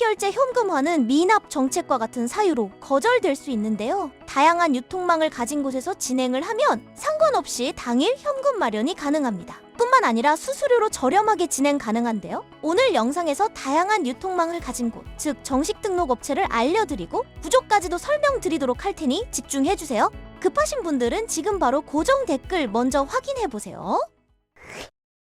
소액결제 현금화는 미납 정책과 같은 사유로 거절될 수 있는데요. 다양한 유통망을 가진 곳에서 진행을 하면 상관없이 당일 현금 마련이 가능합니다. 뿐만 아니라 수수료로 저렴하게 진행 가능한데요. 오늘 영상에서 다양한 유통망을 가진 곳, 즉 정식 등록 업체를 알려드리고 구조까지도 설명드리도록 할 테니 집중해주세요. 급하신 분들은 지금 바로 고정 댓글 먼저 확인해보세요.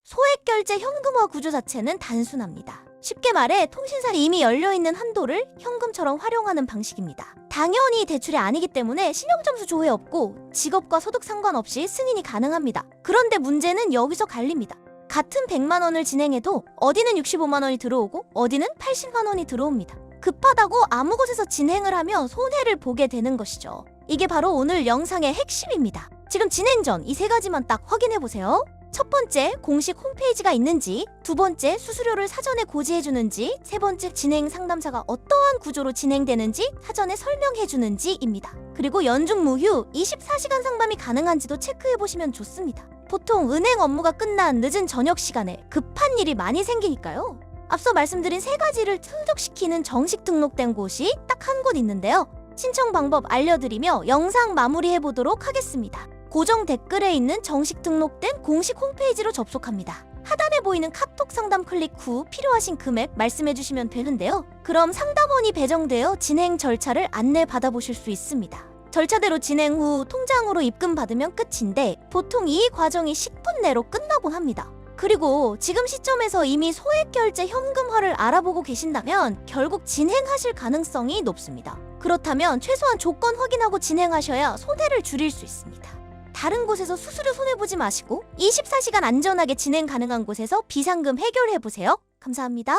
소액결제 현금화 구조 자체는 단순합니다. 쉽게 말해 통신사에 이미 열려있는 한도를 현금처럼 활용하는 방식입니다. 당연히 대출이 아니기 때문에 신용점수 조회 없고 직업과 소득 상관없이 승인이 가능합니다. 그런데 문제는 여기서 갈립니다. 같은 100만 원을 진행해도 어디는 65만 원이 들어오고 어디는 80만 원이 들어옵니다. 급하다고 아무 곳에서 진행을 하면 손해를 보게 되는 것이죠. 이게 바로 오늘 영상의 핵심입니다. 지금 진행 전 이 세 가지만 딱 확인해보세요. 첫 번째, 공식 홈페이지가 있는지, 두 번째, 수수료를 사전에 고지해주는지, 세 번째, 진행 상담사가 어떠한 구조로 진행되는지 사전에 설명해주는지입니다. 그리고 연중 무휴 24시간 상담이 가능한지도 체크해보시면 좋습니다. 보통 은행 업무가 끝난 늦은 저녁 시간에 급한 일이 많이 생기니까요. 앞서 말씀드린 세 가지를 충족시키는 정식 등록된 곳이 딱 한 곳 있는데요. 신청 방법 알려드리며 영상 마무리해보도록 하겠습니다. 고정 댓글에 있는 정식 등록된 공식 홈페이지로 접속합니다. 하단에 보이는 카톡 상담 클릭 후 필요하신 금액 말씀해주시면 되는데요. 그럼 상담원이 배정되어 진행 절차를 안내받아보실 수 있습니다. 절차대로 진행 후 통장으로 입금받으면 끝인데 보통 이 과정이 10분 내로 끝나곤 합니다. 그리고 지금 시점에서 이미 소액결제 현금화를 알아보고 계신다면 결국 진행하실 가능성이 높습니다. 그렇다면 최소한 조건 확인하고 진행하셔야 손해를 줄일 수 있습니다. 다른 곳에서 수수료 손해보지 마시고 24시간 안전하게 진행 가능한 곳에서 비상금 해결해보세요. 감사합니다.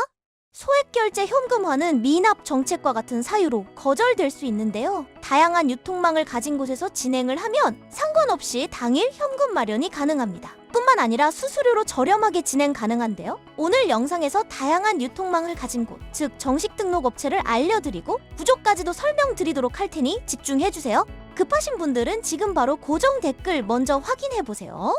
소액결제 현금화는 미납 정책과 같은 사유로 거절될 수 있는데요. 다양한 유통망을 가진 곳에서 진행을 하면 상관없이 당일 현금 마련이 가능합니다. 뿐만 아니라 수수료로 저렴하게 진행 가능한데요. 오늘 영상에서 다양한 유통망을 가진 곳, 즉 정식 등록 업체를 알려드리고 구조까지도 설명드리도록 할 테니 집중해주세요. 급하신 분들은 지금 바로 고정 댓글 먼저 확인해보세요.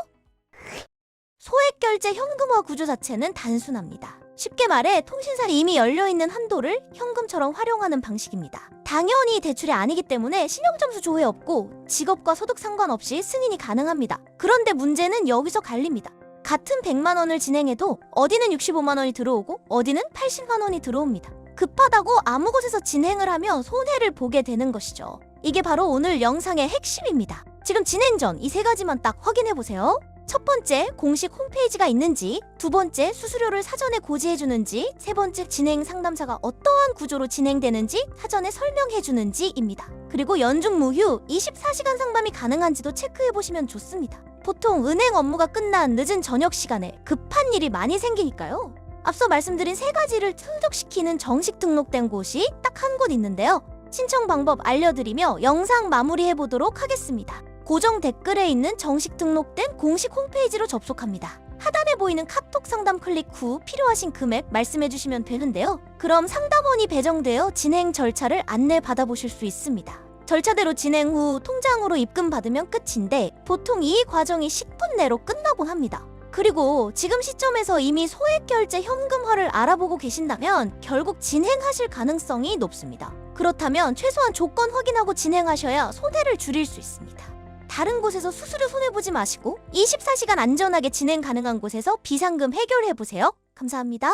소액결제 현금화 구조 자체는 단순합니다. 쉽게 말해 통신사에 이미 열려있는 한도를 현금처럼 활용하는 방식입니다. 당연히 대출이 아니기 때문에 신용점수 조회 없고 직업과 소득 상관없이 승인이 가능합니다. 그런데 문제는 여기서 갈립니다. 같은 100만 원을 진행해도 어디는 65만 원이 들어오고 어디는 80만 원이 들어옵니다. 급하다고 아무 곳에서 진행을 하면 손해를 보게 되는 것이죠. 이게 바로 오늘 영상의 핵심입니다. 지금 진행 전 이 세 가지만 딱 확인해보세요. 첫 번째, 공식 홈페이지가 있는지, 두 번째, 수수료를 사전에 고지해주는지, 세 번째, 진행 상담사가 어떠한 구조로 진행되는지 사전에 설명해주는지입니다. 그리고 연중 무휴 24시간 상담이 가능한지도 체크해보시면 좋습니다. 보통 은행 업무가 끝난 늦은 저녁 시간에 급한 일이 많이 생기니까요. 앞서 말씀드린 세 가지를 충족시키는 정식 등록된 곳이 딱 한 곳 있는데요. 신청 방법 알려드리며 영상 마무리해보도록 하겠습니다. 고정 댓글에 있는 정식 등록된 공식 홈페이지로 접속합니다. 하단에 보이는 카톡 상담 클릭 후 필요하신 금액 말씀해주시면 되는데요. 그럼 상담원이 배정되어 진행 절차를 안내받아보실 수 있습니다. 절차대로 진행 후 통장으로 입금받으면 끝인데 보통 이 과정이 10분 내로 끝나곤 합니다. 그리고 지금 시점에서 이미 소액결제 현금화를 알아보고 계신다면 결국 진행하실 가능성이 높습니다. 그렇다면 최소한 조건 확인하고 진행하셔야 손해를 줄일 수 있습니다. 다른 곳에서 수수료 손해보지 마시고 24시간 안전하게 진행 가능한 곳에서 비상금 해결해보세요. 감사합니다.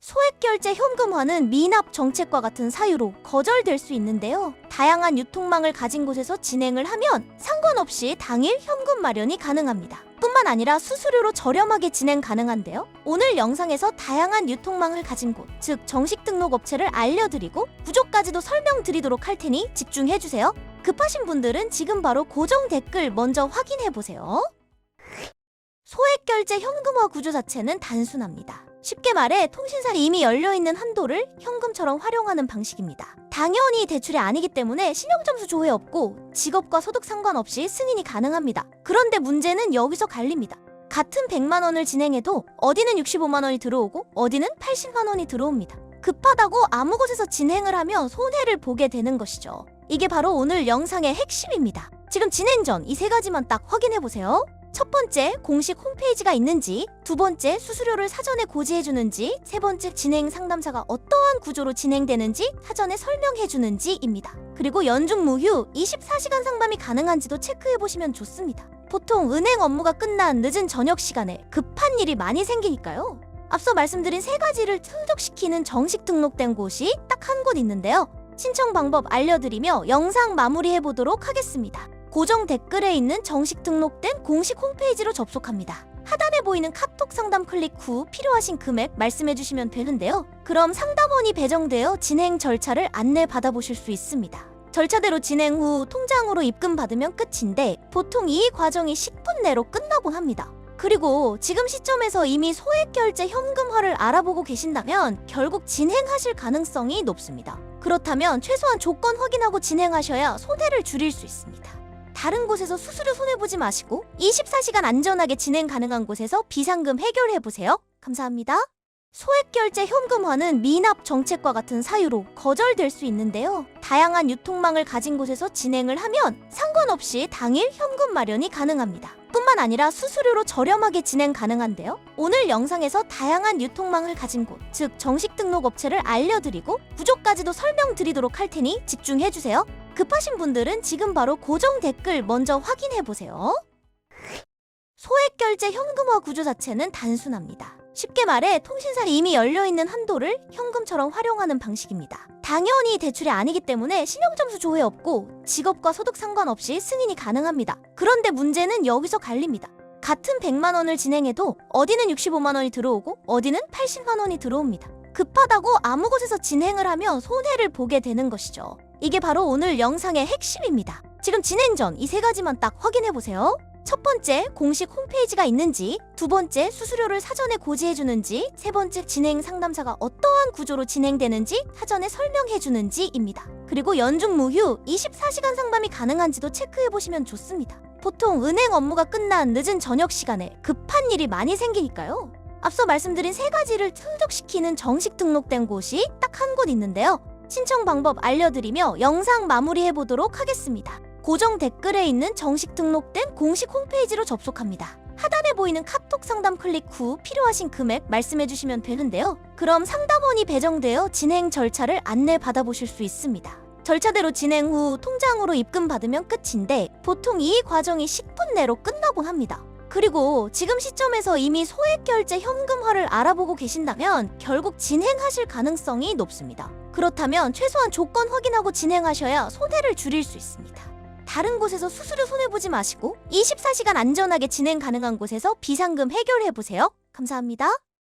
소액결제 현금화는 미납 정책과 같은 사유로 거절될 수 있는데요. 다양한 유통망을 가진 곳에서 진행을 하면 상관없이 당일 현금 마련이 가능합니다. 뿐만 아니라 수수료로 저렴하게 진행 가능한데요. 오늘 영상에서 다양한 유통망을 가진 곳, 즉 정식 등록 업체를 알려드리고 구조까지도 설명드리도록 할 테니 집중해주세요. 급하신 분들은 지금 바로 고정 댓글 먼저 확인해보세요. 소액결제 현금화 구조 자체는 단순합니다. 쉽게 말해 통신사에 이미 열려있는 한도를 현금처럼 활용하는 방식입니다. 당연히 대출이 아니기 때문에 신용점수 조회 없고 직업과 소득 상관없이 승인이 가능합니다. 그런데 문제는 여기서 갈립니다. 같은 100만 원을 진행해도 어디는 65만 원이 들어오고 어디는 80만 원이 들어옵니다. 급하다고 아무 곳에서 진행을 하면 손해를 보게 되는 것이죠. 이게 바로 오늘 영상의 핵심입니다. 지금 진행 전 이 세 가지만 딱 확인해보세요. 첫 번째, 공식 홈페이지가 있는지, 두 번째, 수수료를 사전에 고지해주는지, 세 번째, 진행 상담사가 어떠한 구조로 진행되는지 사전에 설명해주는지입니다. 그리고 연중 무휴 24시간 상담이 가능한지도 체크해보시면 좋습니다. 보통 은행 업무가 끝난 늦은 저녁 시간에 급한 일이 많이 생기니까요. 앞서 말씀드린 세 가지를 충족시키는 정식 등록된 곳이 딱 한 곳 있는데요. 신청 방법 알려드리며 영상 마무리해보도록 하겠습니다. 고정 댓글에 있는 정식 등록된 공식 홈페이지로 접속합니다. 하단에 보이는 카톡 상담 클릭 후 필요하신 금액 말씀해주시면 되는데요. 그럼 상담원이 배정되어 진행 절차를 안내 받아보실 수 있습니다. 절차대로 진행 후 통장으로 입금받으면 끝인데 보통 이 과정이 10분 내로 끝나곤 합니다. 그리고 지금 시점에서 이미 소액결제 현금화를 알아보고 계신다면 결국 진행하실 가능성이 높습니다. 그렇다면 최소한 조건 확인하고 진행하셔야 손해를 줄일 수 있습니다. 다른 곳에서 수수료 손해보지 마시고 24시간 안전하게 진행 가능한 곳에서 비상금 해결해보세요. 감사합니다. 소액결제 현금화는 미납 정책과 같은 사유로 거절될 수 있는데요. 다양한 유통망을 가진 곳에서 진행을 하면 상관없이 당일 현금 마련이 가능합니다. 뿐만 아니라 수수료로 저렴하게 진행 가능한데요. 오늘 영상에서 다양한 유통망을 가진 곳, 즉 정식 등록 업체를 알려드리고 구조까지도 설명드리도록 할 테니 집중해주세요. 급하신 분들은 지금 바로 고정 댓글 먼저 확인해보세요. 소액결제 현금화 구조 자체는 단순합니다. 쉽게 말해 통신사에 이미 열려있는 한도를 현금처럼 활용하는 방식입니다. 당연히 대출이 아니기 때문에 신용점수 조회 없고 직업과 소득 상관없이 승인이 가능합니다. 그런데 문제는 여기서 갈립니다. 같은 100만 원을 진행해도 어디는 65만 원이 들어오고 어디는 80만 원이 들어옵니다. 급하다고 아무 곳에서 진행을 하면 손해를 보게 되는 것이죠. 이게 바로 오늘 영상의 핵심입니다. 지금 진행 전 이 세 가지만 딱 확인해보세요. 첫 번째, 공식 홈페이지가 있는지, 두 번째, 수수료를 사전에 고지해주는지, 세 번째, 진행 상담사가 어떠한 구조로 진행되는지 사전에 설명해주는지입니다. 그리고 연중 무휴 24시간 상담이 가능한지도 체크해보시면 좋습니다. 보통 은행 업무가 끝난 늦은 저녁 시간에 급한 일이 많이 생기니까요. 앞서 말씀드린 세 가지를 충족시키는 정식 등록된 곳이 딱 한 곳 있는데요. 신청 방법 알려드리며 영상 마무리해보도록 하겠습니다. 고정 댓글에 있는 정식 등록된 공식 홈페이지로 접속합니다. 하단에 보이는 카톡 상담 클릭 후 필요하신 금액 말씀해주시면 되는데요. 그럼 상담원이 배정되어 진행 절차를 안내 받아보실 수 있습니다. 절차대로 진행 후 통장으로 입금받으면 끝인데 보통 이 과정이 10분 내로 끝나곤 합니다. 그리고 지금 시점에서 이미 소액결제 현금화를 알아보고 계신다면 결국 진행하실 가능성이 높습니다. 그렇다면 최소한 조건 확인하고 진행하셔야 손해를 줄일 수 있습니다. 다른 곳에서 수수료 손해보지 마시고 24시간 안전하게 진행 가능한 곳에서 비상금 해결해보세요. 감사합니다.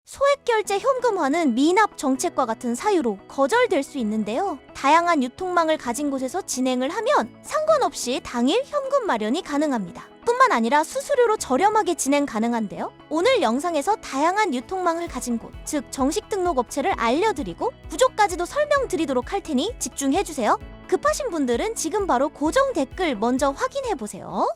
소액결제 현금화는 미납 정책과 같은 사유로 거절될 수 있는데요. 다양한 유통망을 가진 곳에서 진행을 하면 상관없이 당일 현금 마련이 가능합니다. 뿐만 아니라 수수료로 저렴하게 진행 가능한데요. 오늘 영상에서 다양한 유통망을 가진 곳, 즉 정식 등록 업체를 알려드리고 구조까지도 설명드리도록 할 테니 집중해주세요. 급하신 분들은 지금 바로 고정 댓글 먼저 확인해보세요.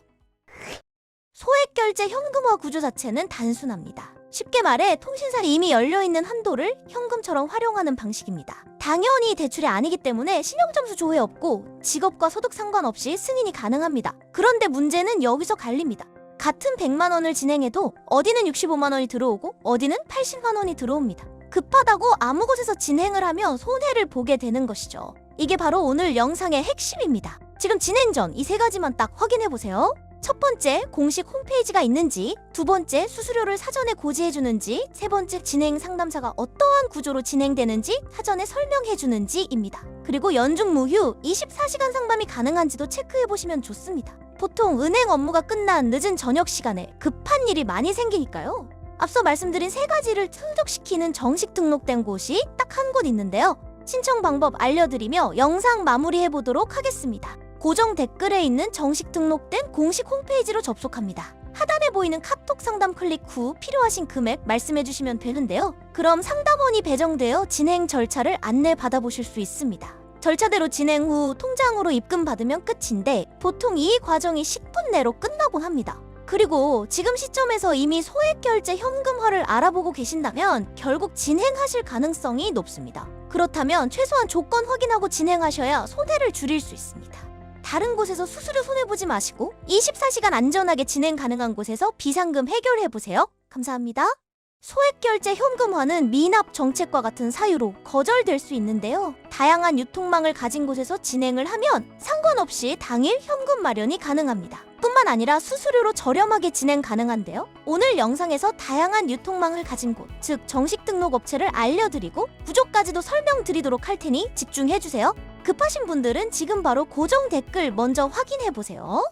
소액결제 현금화 구조 자체는 단순합니다. 쉽게 말해 통신사에 이미 열려있는 한도를 현금처럼 활용하는 방식입니다. 당연히 대출이 아니기 때문에 신용점수 조회 없고 직업과 소득 상관없이 승인이 가능합니다. 그런데 문제는 여기서 갈립니다. 같은 100만 원을 진행해도 어디는 65만 원이 들어오고 어디는 80만 원이 들어옵니다. 급하다고 아무 곳에서 진행을 하면 손해를 보게 되는 것이죠. 이게 바로 오늘 영상의 핵심입니다. 지금 진행 전 이 세 가지만 딱 확인해보세요. 첫 번째, 공식 홈페이지가 있는지, 두 번째, 수수료를 사전에 고지해주는지, 세 번째, 진행 상담사가 어떠한 구조로 진행되는지 사전에 설명해주는지입니다. 그리고 연중 무휴 24시간 상담이 가능한지도 체크해보시면 좋습니다. 보통 은행 업무가 끝난 늦은 저녁 시간에 급한 일이 많이 생기니까요. 앞서 말씀드린 세 가지를 충족시키는 정식 등록된 곳이 딱 한 곳 있는데요. 신청 방법 알려드리며 영상 마무리해보도록 하겠습니다. 고정 댓글에 있는 정식 등록된 공식 홈페이지로 접속합니다. 하단에 보이는 카톡 상담 클릭 후 필요하신 금액 말씀해주시면 되는데요. 그럼 상담원이 배정되어 진행 절차를 안내 받아보실 수 있습니다. 절차대로 진행 후 통장으로 입금받으면 끝인데 보통 이 과정이 10분 내로 끝나곤 합니다. 그리고 지금 시점에서 이미 소액결제 현금화를 알아보고 계신다면 결국 진행하실 가능성이 높습니다. 그렇다면 최소한 조건 확인하고 진행하셔야 손해를 줄일 수 있습니다. 다른 곳에서 수수료 손해보지 마시고 24시간 안전하게 진행 가능한 곳에서 비상금 해결해보세요. 감사합니다. 소액결제 현금화는 미납 정책과 같은 사유로 거절될 수 있는데요. 다양한 유통망을 가진 곳에서 진행을 하면 상관없이 당일 현금 마련이 가능합니다. 뿐만 아니라 수수료로 저렴하게 진행 가능한데요. 오늘 영상에서 다양한 유통망을 가진 곳, 즉 정식 등록 업체를 알려드리고 구조까지도 설명드리도록 할 테니 집중해주세요. 급하신 분들은 지금 바로 고정 댓글 먼저 확인해보세요.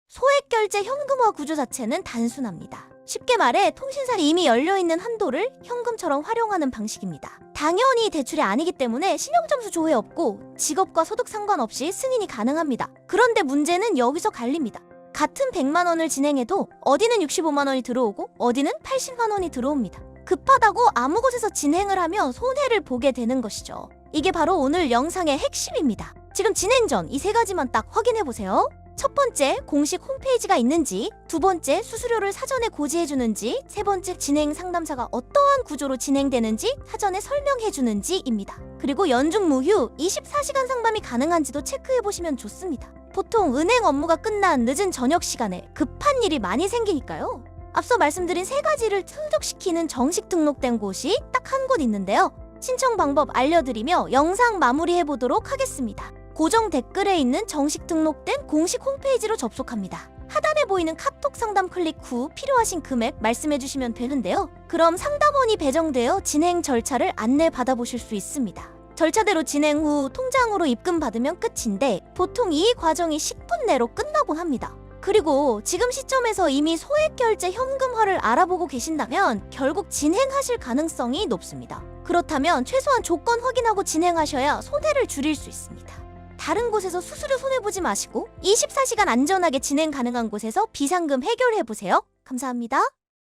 소액결제 현금화 구조 자체는 단순합니다. 쉽게 말해 통신사에 이미 열려있는 한도를 현금처럼 활용하는 방식입니다. 당연히 대출이 아니기 때문에 신용점수 조회 없고 직업과 소득 상관없이 승인이 가능합니다. 그런데 문제는 여기서 갈립니다. 같은 100만 원을 진행해도 어디는 65만 원이 들어오고 어디는 80만 원이 들어옵니다. 급하다고 아무 곳에서 진행을 하면 손해를 보게 되는 것이죠. 이게 바로 오늘 영상의 핵심입니다. 지금 진행 전 이 세 가지만 딱 확인해보세요. 첫 번째, 공식 홈페이지가 있는지, 두 번째, 수수료를 사전에 고지해주는지, 세 번째, 진행 상담사가 어떠한 구조로 진행되는지 사전에 설명해주는지입니다. 그리고 연중 무휴 24시간 상담이 가능한지도 체크해보시면 좋습니다. 보통 은행 업무가 끝난 늦은 저녁 시간에 급한 일이 많이 생기니까요. 앞서 말씀드린 세 가지를 충족시키는 정식 등록된 곳이 딱 한 곳 있는데요. 신청 방법 알려드리며 영상 마무리해보도록 하겠습니다. 고정 댓글에 있는 정식 등록된 공식 홈페이지로 접속합니다. 하단에 보이는 카톡 상담 클릭 후 필요하신 금액 말씀해주시면 되는데요. 그럼 상담원이 배정되어 진행 절차를 안내받아보실 수 있습니다. 절차대로 진행 후 통장으로 입금받으면 끝인데 보통 이 과정이 10분 내로 끝나곤 합니다. 그리고 지금 시점에서 이미 소액결제 현금화를 알아보고 계신다면 결국 진행하실 가능성이 높습니다. 그렇다면 최소한 조건 확인하고 진행하셔야 손해를 줄일 수 있습니다. 다른 곳에서 수수료 손해보지 마시고 24시간 안전하게 진행 가능한 곳에서 비상금 해결해보세요. 감사합니다.